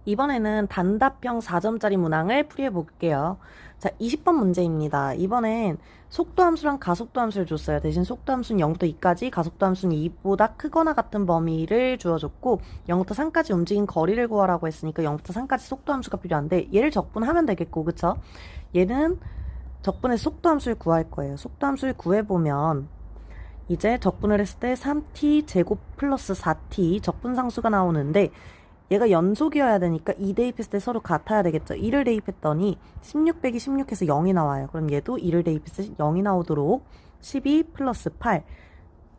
이번에는 단답형 4점짜리 문항을 풀이해 볼게요. 자, 20번 문제입니다. 이번엔 속도함수랑 가속도함수를 줬어요. 대신 속도함수는 0부터 2까지, 가속도함수는 2보다 크거나 같은 범위를 주어줬고 0부터 3까지 움직인 거리를 구하라고 했으니까 0부터 3까지 속도함수가 필요한데 얘를 적분하면 되겠고, 그쵸? 얘는 적분해서 속도함수를 구할 거예요. 속도함수를 구해보면 이제 적분을 했을 때 3t 제곱 플러스 4t 적분상수가 나오는데 얘가 연속이어야 되니까 2 대입했을 때 서로 같아야 되겠죠. 1을 대입했더니 16 빼기 16해서 0이 나와요. 그럼 얘도 1을 대입했을 때 0이 나오도록 12 플러스 8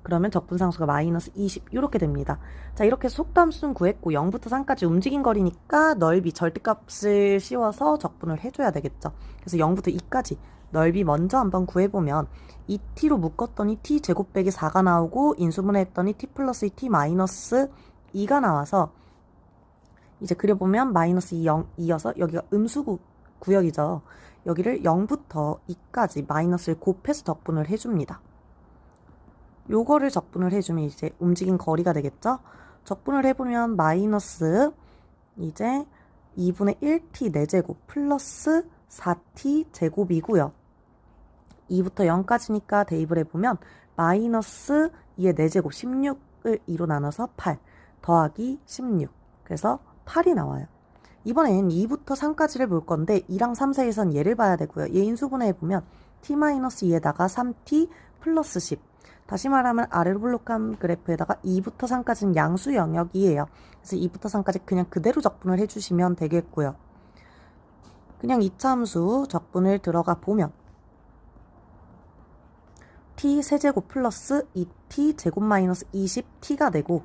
그러면 적분상수가 마이너스 20 이렇게 됩니다. 자, 이렇게 속도함수는 구했고 0부터 3까지 움직인 거리니까 넓이 절대값을 씌워서 적분을 해줘야 되겠죠. 그래서 0부터 2까지 넓이 먼저 한번 구해보면 2t로 묶었더니 t 제곱 빼기 4가 나오고 인수분해했더니 t 플러스 2t 마이너스 2가 나와서 이제 그려보면 마이너스 2, 0, 2여서 여기가 음수 구역이죠. 여기를 0부터 2까지 마이너스를 곱해서 적분을 해줍니다. 요거를 적분을 해주면 이제 움직인 거리가 되겠죠. 적분을 해보면 마이너스 이제 2분의 1t 4제곱 플러스 4t 제곱이고요. 2부터 0까지니까 대입을 해보면 마이너스 2의 4제곱 16을 2로 나눠서 8 더하기 16 그래서 8이 나와요. 이번엔 2부터 3까지를 볼 건데 2랑 3 사이에선 얘를 봐야 되고요. 얘 인수분해 해보면 t-2에다가 3t 플러스 10 다시 말하면 아래로 블록한 그래프에다가 2부터 3까지는 양수 영역이에요. 그래서 2부터 3까지 그냥 그대로 적분을 해주시면 되겠고요. 그냥 2차 함수 적분을 들어가 보면 t 세제곱 플러스 2t 제곱 마이너스 20t가 되고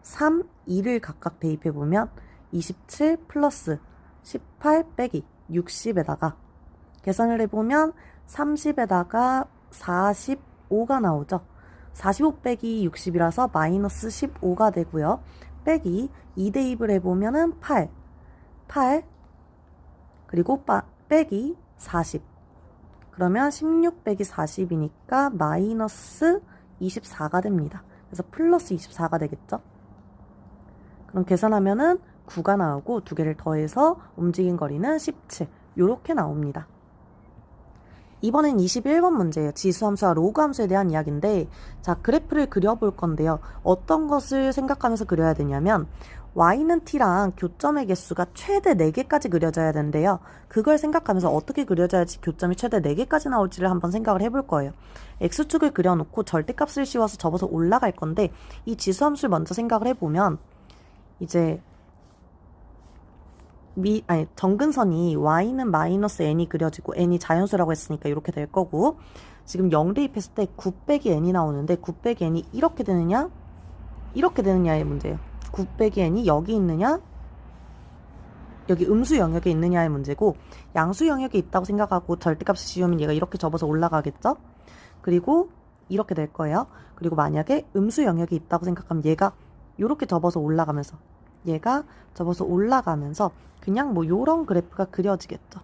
3, 2를 각각 대입해보면 27 플러스 18 빼기 60에다가 계산을 해보면 30에다가 45가 나오죠. 45 빼기 60이라서 마이너스 15가 되고요. 빼기 2 대입을 해보면은 8 그리고 빼기 40 그러면 16 빼기 40이니까 마이너스 24가 됩니다. 그래서 플러스 24가 되겠죠. 그럼 계산하면은 9가 나오고 두 개를 더해서 움직인 거리는 17 요렇게 나옵니다. 이번엔 21번 문제예요. 지수함수와 로그함수에 대한 이야기인데 자, 그래프를 그려볼 건데요. 어떤 것을 생각하면서 그려야 되냐면 y는 t랑 교점의 개수가 최대 4개까지 그려져야 되는데요. 그걸 생각하면서 어떻게 그려져야지 교점이 최대 4개까지 나올지를 한번 생각을 해볼 거예요. x축을 그려놓고 절대값을 씌워서 접어서 올라갈 건데 이 지수함수를 먼저 생각을 해보면 이제 정근선이 y는 마이너스 n이 그려지고 n이 자연수라고 했으니까 이렇게 될 거고 지금 0 대입했을 때 9 빼기 n이 나오는데 9 빼기 n이 이렇게 되느냐 이렇게 되느냐의 문제예요. 9 빼기 n이 여기 있느냐 여기 음수 영역에 있느냐의 문제고 양수 영역에 있다고 생각하고 절대값을 씌우면 얘가 이렇게 접어서 올라가겠죠. 그리고 이렇게 될 거예요. 그리고 만약에 음수 영역에 있다고 생각하면 얘가 이렇게 접어서 올라가면서 얘가 접어서 올라가면서 그냥 뭐 요런 그래프가 그려지겠죠.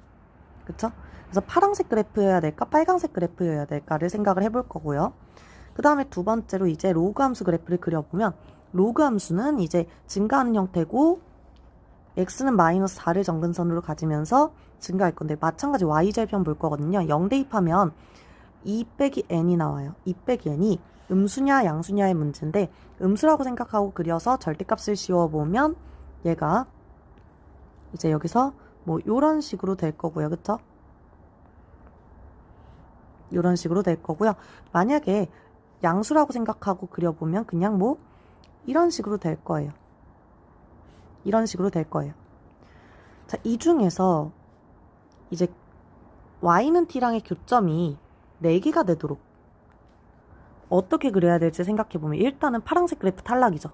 그쵸? 그래서 파란색 그래프여야 될까 빨간색 그래프여야 될까를 생각을 해볼 거고요. 그 다음에 두 번째로 이제 로그 함수 그래프를 그려보면 로그 함수는 이제 증가하는 형태고 x는 마이너스 4를 정근선으로 가지면서 증가할 건데 마찬가지 y절편 볼 거거든요. 0 대입하면 2 빼기 n이 나와요. 2 빼기 n이 음수냐 양수냐의 문제인데 음수라고 생각하고 그려서 절대값을 씌워보면 얘가 이제 여기서 뭐 요런 식으로 될 거고요. 그쵸? 요런 식으로 될 거고요. 만약에 양수라고 생각하고 그려보면 그냥 뭐 이런 식으로 될 거예요. 이런 식으로 될 거예요. 자, 이 중에서 이제 y는 t랑의 교점이 4개가 되도록 어떻게 그려야 될지 생각해보면 일단은 파란색 그래프 탈락이죠.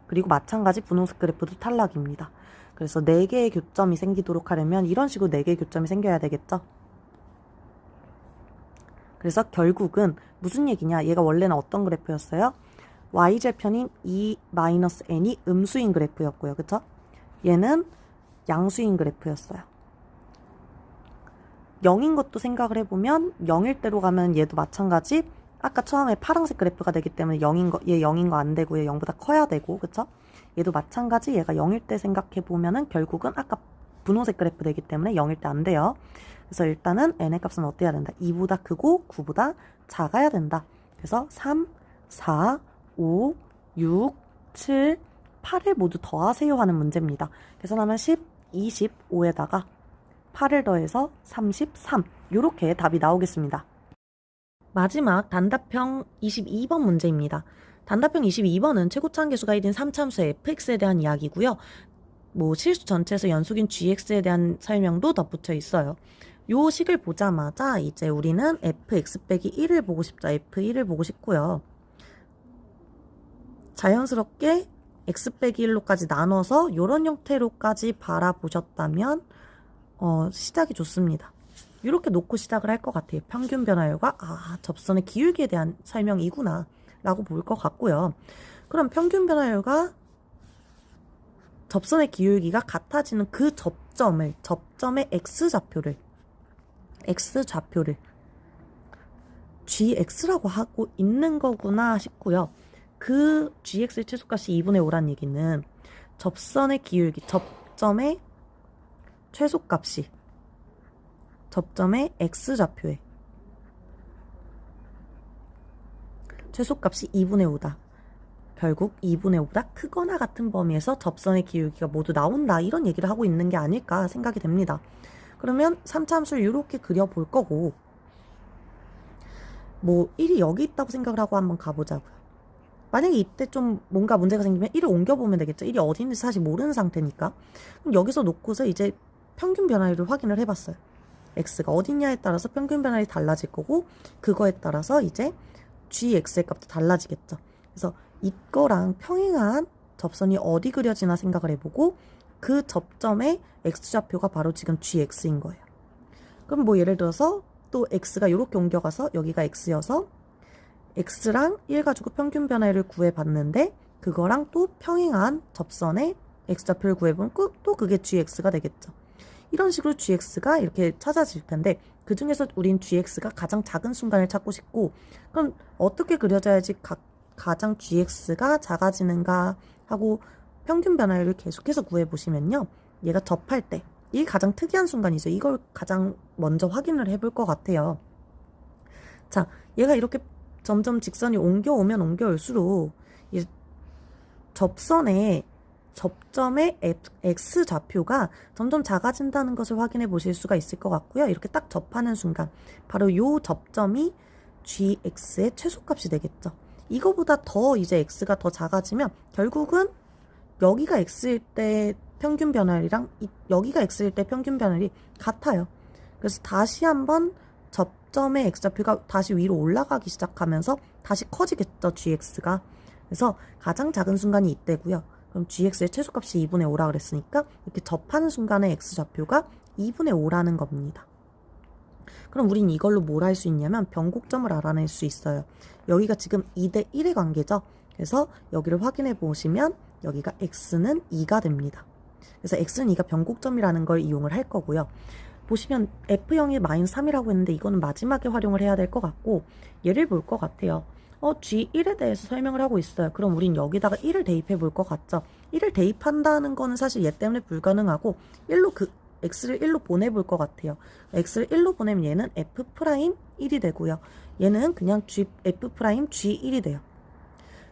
그리고 마찬가지 분홍색 그래프도 탈락입니다. 그래서 4개의 교점이 생기도록 하려면 이런 식으로 4개의 교점이 생겨야 되겠죠. 그래서 결국은 무슨 얘기냐 얘가 원래는 어떤 그래프였어요? y절편인 2-n이 음수인 그래프였고요. 그쵸? 얘는 양수인 그래프였어요. 0인 것도 생각을 해보면 0일 대로 가면 얘도 마찬가지 아까 처음에 파란색 그래프가 되기 때문에 0인 거, 얘 0인 거 안 되고요. 0보다 커야 되고, 그쵸? 얘도 마찬가지 얘가 0일 때 생각해 보면은 결국은 아까 분홍색 그래프 되기 때문에 0일 때 안 돼요. 그래서 일단은 n의 값은 어때야 된다? 2보다 크고 9보다 작아야 된다. 그래서 3, 4, 5, 6, 7, 8을 모두 더하세요 하는 문제입니다. 계산하면 10, 25에다가 8을 더해서 33 이렇게 답이 나오겠습니다. 마지막 단답형 22번 문제입니다. 단답형 22번은 최고차항계수가 1인 3참수의 fx에 대한 이야기고요. 실수 전체에서 연속인 gx에 대한 설명도 덧붙여 있어요. 요 식을 보자마자 이제 우리는 fx 빼기 1을 보고 싶죠. f1을 보고 싶고요. 자연스럽게 x 빼기 1로까지 나눠서 이런 형태로까지 바라보셨다면 시작이 좋습니다. 이렇게 놓고 시작을 할 것 같아요. 평균 변화율과 접선의 기울기에 대한 설명이구나 라고 볼 것 같고요. 그럼 평균 변화율과 접선의 기울기가 같아지는 그 접점의 x좌표를 gx라고 하고 있는 거구나 싶고요. 그 gx의 최소값이 2분의 5란 얘기는 접선의 기울기, 접점의 최소값이 접점의 x좌표의 최소값이 2분의 5다. 결국 2분의 5보다 크거나 같은 범위에서 접선의 기울기가 모두 나온다. 이런 얘기를 하고 있는 게 아닐까 생각이 됩니다. 그러면 3차함수를 이렇게 그려볼 거고 1이 여기 있다고 생각을 하고 한번 가보자고요. 만약에 이때 좀 뭔가 문제가 생기면 1을 옮겨보면 되겠죠. 1이 어디 있는지 사실 모르는 상태니까. 그럼 여기서 놓고서 이제 평균 변화율을 확인을 해봤어요. x가 어디냐에 따라서 평균 변화율이 달라질 거고 그거에 따라서 이제 gx의 값도 달라지겠죠. 그래서 이거랑 평행한 접선이 어디 그려지나 생각을 해보고 그 접점의 x좌표가 바로 지금 gx인 거예요. 그럼 예를 들어서 또 x가 이렇게 옮겨가서 여기가 x여서 x랑 1 가지고 평균 변화율을 구해봤는데 그거랑 또 평행한 접선의 x좌표를 구해보면 또 그게 gx가 되겠죠. 이런 식으로 gx가 이렇게 찾아질 텐데 그 중에서 우린 gx가 가장 작은 순간을 찾고 싶고 그럼 어떻게 그려져야지 가장 gx가 작아지는가 하고 평균 변화율을 계속해서 구해보시면요. 얘가 접할 때 이게 가장 특이한 순간이죠. 이걸 가장 먼저 확인을 해볼 것 같아요. 자, 얘가 이렇게 점점 직선이 옮겨오면 옮겨올수록 이 접점의 x좌표가 점점 작아진다는 것을 확인해 보실 수가 있을 것 같고요. 이렇게 딱 접하는 순간 바로 이 접점이 gx의 최소값이 되겠죠. 이거보다 더 이제 x가 더 작아지면 결국은 여기가 x일 때 평균 변화율이랑 여기가 x일 때 평균 변화율이 같아요. 그래서 다시 한번 접점의 x좌표가 다시 위로 올라가기 시작하면서 다시 커지겠죠, gx가. 그래서 가장 작은 순간이 이때고요. 그럼 gx의 최소값이 2분의 5라 그랬으니까 이렇게 접하는 순간의 x좌표가 2분의 5라는 겁니다. 그럼 우린 이걸로 뭘 할 수 있냐면 변곡점을 알아낼 수 있어요. 여기가 지금 2대 1의 관계죠. 그래서 여기를 확인해 보시면 여기가 x는 2가 됩니다. 그래서 x는 2가 변곡점이라는 걸 이용을 할 거고요. 보시면 f0이 -3이라고 했는데 이거는 마지막에 활용을 해야 될 것 같고 얘를 볼 것 같아요. g1에 대해서 설명을 하고 있어요. 그럼 우린 여기다가 1을 대입해 볼 것 같죠. 1을 대입한다는 거는 사실 얘 때문에 불가능하고 x를 1로 보내볼 것 같아요. x를 1로 보내면 얘는 f'1이 되고요. 얘는 그냥 f'(g1이 돼요.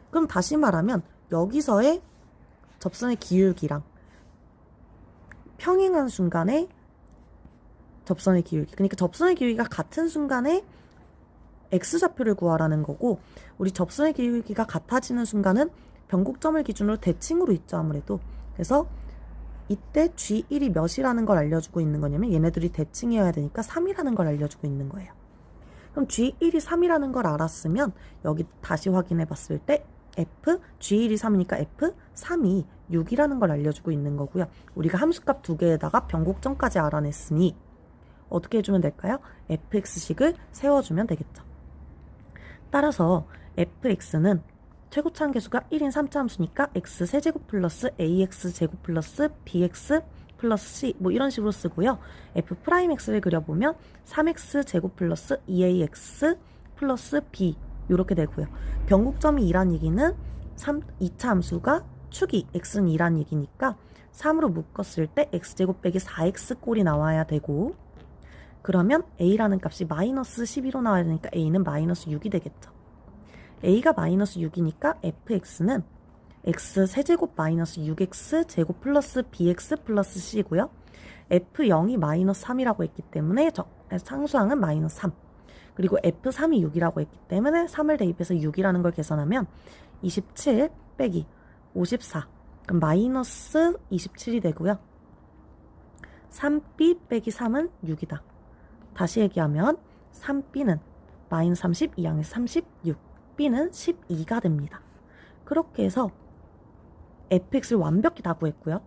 그럼 다시 말하면 여기서의 접선의 기울기랑 평행한 순간에 접선의 기울기, 그러니까 접선의 기울기가 같은 순간에 x좌표를 구하라는 거고 우리 접선의 기울기가 같아지는 순간은 변곡점을 기준으로 대칭으로 있죠, 아무래도. 그래서 이때 g1이 몇이라는 걸 알려주고 있는 거냐면 얘네들이 대칭이어야 되니까 3이라는 걸 알려주고 있는 거예요. 그럼 g1이 3이라는 걸 알았으면 여기 다시 확인해 봤을 때 g1이 3이니까 f3이 6이라는 걸 알려주고 있는 거고요. 우리가 함수값 두 개에다가 변곡점까지 알아냈으니 어떻게 해주면 될까요? fx식을 세워주면 되겠죠. 따라서 fx는 최고차항계수가 1인 3차함수니까 x 세제곱 플러스 ax 제곱 플러스 bx 플러스 c 이런 식으로 쓰고요. f'x를 그려보면 3x 제곱 플러스 2ax 플러스 b 이렇게 되고요. 변곡점이 2란 얘기는 2차 함수가 축이 x는 2란 얘기니까 3으로 묶었을 때 x제곱 빼기 4x 꼴이 나와야 되고, 그러면 a라는 값이 마이너스 12로 나와야 되니까 a는 마이너스 6이 되겠죠. a가 마이너스 6이니까 fx는 x 세제곱 마이너스 6x 제곱 플러스 bx 플러스 c고요. f0이 마이너스 3이라고 했기 때문에 상수항은 마이너스 3. 그리고 f3이 6이라고 했기 때문에 3을 대입해서 6이라는 걸 계산하면 27 빼기 54. 그럼 마이너스 27이 되고요. 3b 빼기 3은 6이다. 다시 얘기하면 3b는 마이너스 30, 2항에서 36, b는 12가 됩니다. 그렇게 해서 fx를 완벽히 다 구했고요.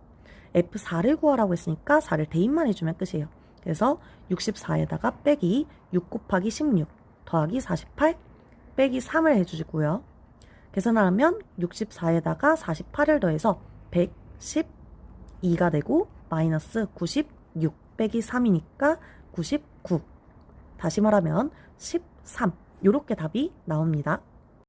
f4를 구하라고 했으니까 4를 대입만 해주면 끝이에요. 그래서 64에다가 빼기 6 곱하기 16 더하기 48 빼기 3을 해주시고요. 계산을 하면 64에다가 48을 더해서 112가 되고 마이너스 96 빼기 3이니까 99. 다시 말하면 13. 이렇게 답이 나옵니다.